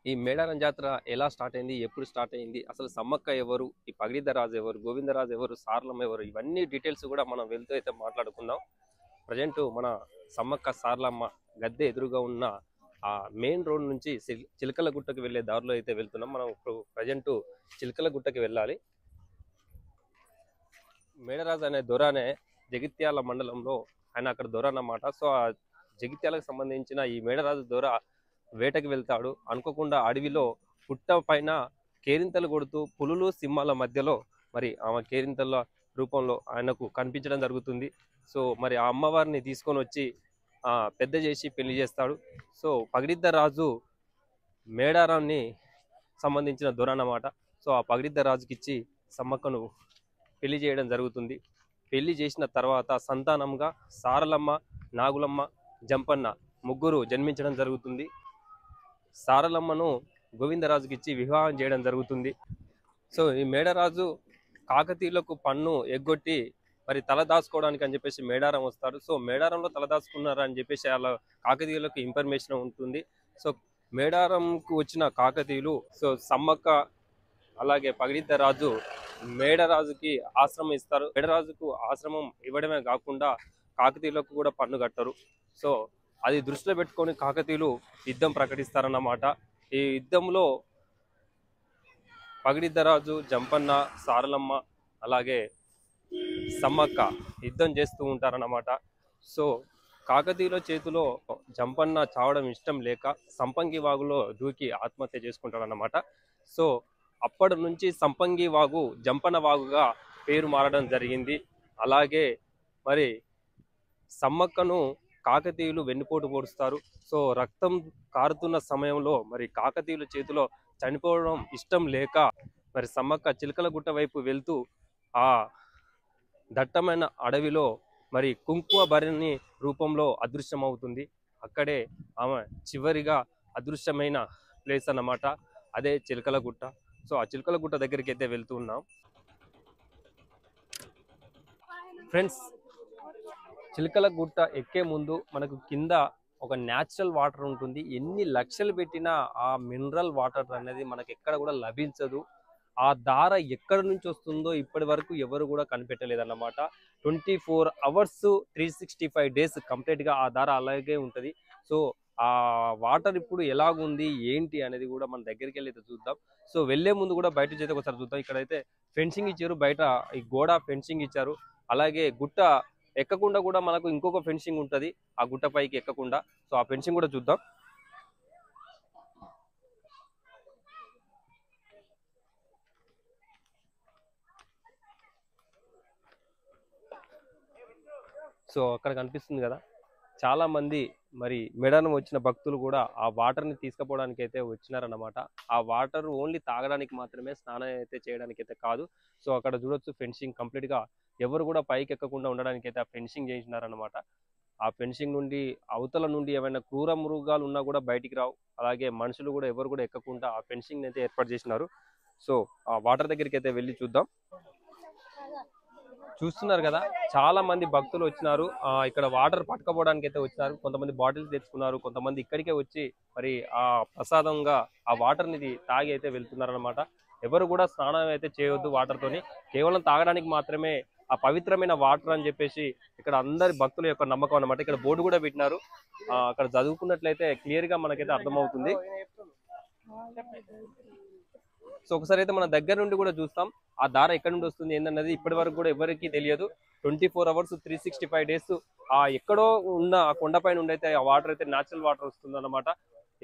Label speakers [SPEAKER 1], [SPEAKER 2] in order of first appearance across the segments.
[SPEAKER 1] ఈ మేడారం జాతర ఎలా స్టార్ట్ అయింది, ఎప్పుడు స్టార్ట్ అయింది, అసలు సమ్మక్క ఎవరు, ఈ పగిడిద్దరాజు ఎవరు, గోవిందరాజు ఎవరు, సారలమ్మ ఎవరు, ఇవన్నీ డీటెయిల్స్ కూడా మనం వెళ్తూ అయితే మాట్లాడుకుందాం. ప్రజెంట్ మన సమ్మక్క సారలమ్మ గద్దె ఎదురుగా ఉన్న ఆ మెయిన్ రోడ్ నుంచి చిలకల గుట్టకి వెళ్ళే దారిలో అయితే వెళ్తున్నాం. మనం ఇప్పుడు ప్రజెంట్ చిలకల గుట్టకి వెళ్ళాలి. మేడరాజు అనే దొరనే జగిత్యాల మండలంలో ఆయన అక్కడ దొర అన్నమాట. సో ఆ జగిత్యాలకు సంబంధించిన ఈ మేడరాజు దొర వేటకి వెళ్తాడు. అనుకోకుండా అడవిలో పుట్ట పైన కేరింతలు కొడుతూ పులులు సింహాల మధ్యలో మరి ఆమె కేరింతల రూపంలో ఆయనకు కనిపించడం జరుగుతుంది. సో మరి ఆ అమ్మవారిని తీసుకొని వచ్చి పెద్ద చేసి పెళ్లి చేస్తాడు. సో పగిడిద్ద రాజు మేడారాన్ని సంబంధించిన దొర అన్నమాట. సో ఆ పగిడిద్ద రాజుకి ఇచ్చి సమ్మక్కను పెళ్లి చేయడం జరుగుతుంది. పెళ్లి చేసిన తర్వాత సంతానంగా సారలమ్మ, నాగులమ్మ, జంపన్న ముగ్గురు జన్మించడం జరుగుతుంది. సారలమ్మను గోవిందరాజుకి ఇచ్చి వివాహం చేయడం జరుగుతుంది. సో ఈ మేడరాజు కాకతీయులకు పన్ను ఎగ్గొట్టి మరి తల దాచుకోవడానికి అని చెప్పేసి మేడారం వస్తారు. సో మేడారంలో తల దాచుకున్నారని చెప్పేసి అలా కాకతీయులకు ఇన్ఫర్మేషన్ ఉంటుంది. సో మేడారంకు వచ్చిన కాకతీయులు సో సమ్మక్క అలాగే పగిడిద్ద రాజు మేడరాజుకి ఆశ్రమం ఇస్తారు. మేడరాజుకు ఆశ్రమం ఇవ్వడమే కాకుండా కాకతీయులకు కూడా పన్ను కట్టరు. సో అది దృష్టిలో పెట్టుకొని కాకతీయులు యుద్ధం ప్రకటిస్తారన్నమాట. ఈ యుద్ధంలో పగిడిద్దరాజు, జంపన్న, సారలమ్మ అలాగే సమ్మక్క యుద్ధం చేస్తూ ఉంటారన్నమాట. సో కాకతీయుల చేతిలో జంపన్న చావడం ఇష్టం లేక సంపంగి వాగులో దూకి ఆత్మహత్య చేసుకుంటారన్నమాట. సో అప్పటి నుంచి సంపంగి వాగు జంపన్న వాగుగా పేరు మారడం జరిగింది. అలాగే మరి సమ్మక్కను కాకతీయులు వెన్నుపోటు పొడుస్తారు. సో రక్తం కారుతున్న సమయంలో మరి కాకతీయుల చేతిలో చనిపోవడం ఇష్టం లేక మరి సమ్మక్క చిలకల గుట్ట వైపు వెళ్తూ ఆ దట్టమైన అడవిలో మరి కుంకుమ భరణి రూపంలో అదృశ్యమవుతుంది. అక్కడే ఆమె చివరిగా అదృశ్యమైన ప్లేస్ అన్నమాట. అదే చిలకల గుట్ట. సో ఆ చిలకల గుట్ట దగ్గరికి అయితే వెళ్తూ ఉన్నాం ఫ్రెండ్స్. చిలకల గుట్ట ఎక్కే ముందు మనకు కింద ఒక న్యాచురల్ వాటర్ ఉంటుంది. ఎన్ని లక్షలు పెట్టినా ఆ మినరల్ వాటర్ అనేది మనకు ఎక్కడ కూడా లభించదు. ఆ దార ఎక్కడి నుంచి వస్తుందో ఇప్పటి వరకు ఎవరు కూడా కనిపెట్టలేదన్నమాట. 24 hours 365 days కంప్లీట్గా ఆ దార అలాగే ఉంటుంది. సో ఆ వాటర్ ఇప్పుడు ఎలాగుంది ఏంటి అనేది కూడా మన దగ్గరికి వెళ్ళి అయితే చూద్దాం. సో వెళ్లే ముందు కూడా బయట చేస్తే ఒకసారి చూద్దాం. ఇక్కడైతే ఫెన్సింగ్ ఇచ్చారు, బయట ఈ గోడ ఫెన్సింగ్ ఇచ్చారు. అలాగే గుట్ట ఎక్కకుండా కూడా మనకు ఇంకొక ఫెన్సింగ్ ఉంటుంది ఆ గుట్ట పైకి ఎక్కకుండా. సో ఆ ఫెన్సింగ్ కూడా చూద్దాం. సో అక్కడ కనిపిస్తుంది కదా, చాలా మంది మరి మేడారం వచ్చిన భక్తులు కూడా ఆ వాటర్ని తీసుకుపోవడానికి అయితే వచ్చినారన్నమాట. ఆ వాటర్ ఓన్లీ తాగడానికి మాత్రమే, స్నానం అయితే చేయడానికి అయితే కాదు. సో అక్కడ చూడొచ్చు ఫెన్సింగ్ కంప్లీట్గా ఎవరు కూడా పైకి ఎక్కకుండా ఉండడానికి అయితే ఆ ఫెన్సింగ్ చేసినారన్నమాట. ఆ ఫెన్సింగ్ నుండి అవతల నుండి ఏమైనా క్రూర మృగాలు ఉన్నా కూడా బయటికి రావు. అలాగే మనుషులు కూడా ఎవరు కూడా ఎక్కకుండా ఆ ఫెన్సింగ్ అయితే ఏర్పాటు చేసినారు. సో ఆ వాటర్ దగ్గరికి అయితే వెళ్ళి చూద్దాం. చూస్తున్నారు కదా, చాలా మంది భక్తులు వచ్చినారు. ఇక్కడ వాటర్ పట్టుకపోవడానికి అయితే వచ్చినారు. కొంతమంది బాటిల్స్ తెచ్చుకున్నారు, కొంతమంది ఇక్కడికే వచ్చి మరి ఆ ప్రసాదంగా ఆ వాటర్ ని తాగి అయితే వెళ్తున్నారు అనమాట. ఎవరు కూడా స్నానం అయితే చేయవద్దు వాటర్ తోని, కేవలం తాగడానికి మాత్రమే ఆ పవిత్రమైన వాటర్ అని చెప్పేసి ఇక్కడ అందరి భక్తుల యొక్క నమ్మకం అనమాట. ఇక్కడ బోర్డు కూడా పెట్టినారు. అక్కడ చదువుకున్నట్లయితే క్లియర్ గా మనకైతే అర్థమవుతుంది. సో ఒకసారి అయితే మన దగ్గర నుండి కూడా చూస్తాం ఆ దార ఎక్కడి నుండి వస్తుంది ఏంటన్నది ఇప్పటి వరకు కూడా ఎవరికి తెలియదు. 24 hours 365 days ఆ ఎక్కడో ఉన్న ఆ కొండపైన నుండి అయితే ఆ వాటర్ అయితే న్యాచురల్ వాటర్ వస్తుంది అనమాట.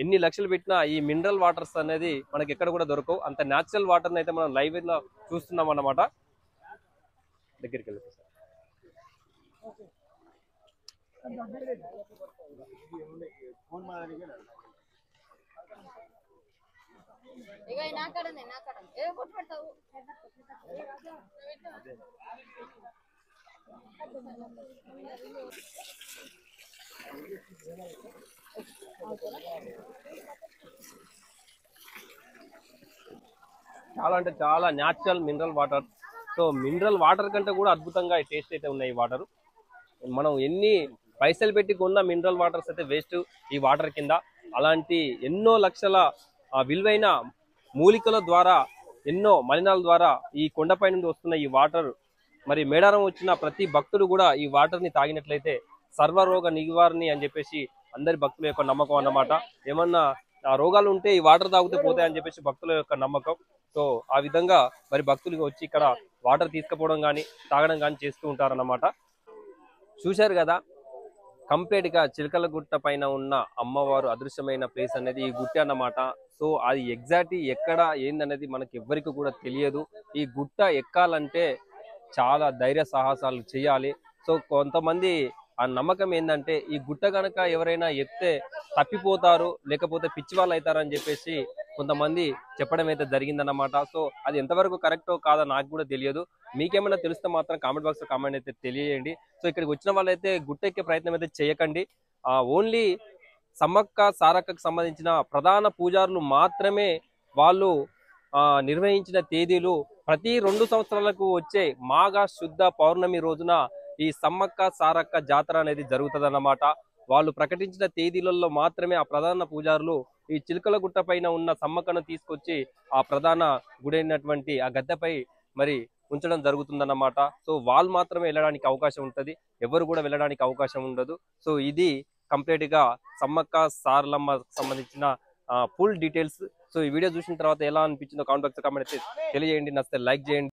[SPEAKER 1] ఎన్ని లక్షలు పెట్టినా ఈ మినరల్ వాటర్స్ అనేది మనకి ఎక్కడ కూడా దొరకవు. అంత న్యాచురల్ వాటర్ అయితే మనం లైవ్ లో చూస్తున్నాం అన్నమాట. దగ్గరికి వెళ్ళి చాలా అంటే చాలా natural mineral water. So mineral water కంటే కూడా అద్భుతంగా టేస్ట్ అయితే ఉన్నాయి ఈ వాటర్. మనం ఎన్ని పైసలు పెట్టి కొన్న మినరల్ వాటర్స్ అయితే వేస్ట్ ఈ వాటర్ కింద. అలాంటి ఎన్నో లక్షల విలువైన మూలికల ద్వారా ఎన్నో మలినాల ద్వారా ఈ కొండపై నుండి వస్తున్న ఈ వాటర్ మరి మేడారం వచ్చిన ప్రతి భక్తుడు కూడా ఈ వాటర్ ని తాగినట్లయితే సర్వరోగ నివారణి అని చెప్పేసి అందరి భక్తుల యొక్క నమ్మకం అన్నమాట. ఏమన్నా రోగాలు ఉంటే ఈ వాటర్ తాగితే పోతాయని చెప్పేసి భక్తుల యొక్క నమ్మకం. సో ఆ విధంగా మరి భక్తులు వచ్చి ఇక్కడ వాటర్ తీసుకుపోవడం కానీ తాగడం కానీ చేస్తూ ఉంటారన్నమాట. చూశారు కదా, కంప్లీట్ గా చిలకల గుట్ట పైన ఉన్న అమ్మవారు అదృశ్యమైన ప్లేస్ అనేది ఈ గుట్ట అన్నమాట. సో అది ఎగ్జాక్ట్ ఎక్కడ ఏందనేది మనకి ఎవ్వరికి కూడా తెలియదు. ఈ గుట్ట ఎక్కాలంటే చాలా ధైర్య సాహసాలు చేయాలి. సో కొంతమంది ఆ నమ్మకం ఏంటంటే ఈ గుట్ట కనుక ఎవరైనా ఎక్కితే తప్పిపోతారు, లేకపోతే పిచ్చి వాళ్ళు అవుతారు అని చెప్పేసి కొంతమంది చెప్పడం అయితే జరిగిందన్నమాట. సో అది ఎంతవరకు కరెక్టో కాదో నాకు కూడా తెలియదు. మీకేమైనా తెలిస్తే మాత్రం కామెంట్ బాక్స్ లో కామెంట్ అయితే తెలియజేయండి. సో ఇక్కడికి వచ్చిన వాళ్ళైతే గుట్ట ఎక్కే ప్రయత్నం అయితే చేయకండి. ఓన్లీ సమ్మక్క సారక్కకు సంబంధించిన ప్రధాన పూజారులు మాత్రమే వాళ్ళు నిర్వహించిన తేదీలు ప్రతి 2 సంవత్సరాలకు వచ్చే మాఘ శుద్ధ పౌర్ణమి రోజున ఈ సమ్మక్క సారక్క జాతర అనేది జరుగుతుందన్నమాట. వాళ్ళు ప్రకటించిన తేదీలలో మాత్రమే ఆ ప్రధాన పూజారులు ఈ చిలుకల గుట్ట పైన ఉన్న సమ్మక్కను తీసుకొచ్చి ఆ ప్రధాన గుడైనటువంటి ఆ గద్దెపై మరి ఉంచడం జరుగుతుందన్నమాట. సో వాళ్ళు మాత్రమే వెళ్ళడానికి అవకాశం ఉంటుంది, ఎవరు కూడా వెళ్ళడానికి అవకాశం ఉండదు. సో ఇది కంప్లీట్ గా సమ్మక్క సారలమ్మ సంబంధించిన ఫుల్ డీటెయిల్స్. సో ఈ వీడియో చూసిన తర్వాత ఎలా అనిపించిందో కామెంట్ బాక్స్ కామెంట్ అయితే తెలియజేయండి. నచ్చితే లైక్ చేయండి.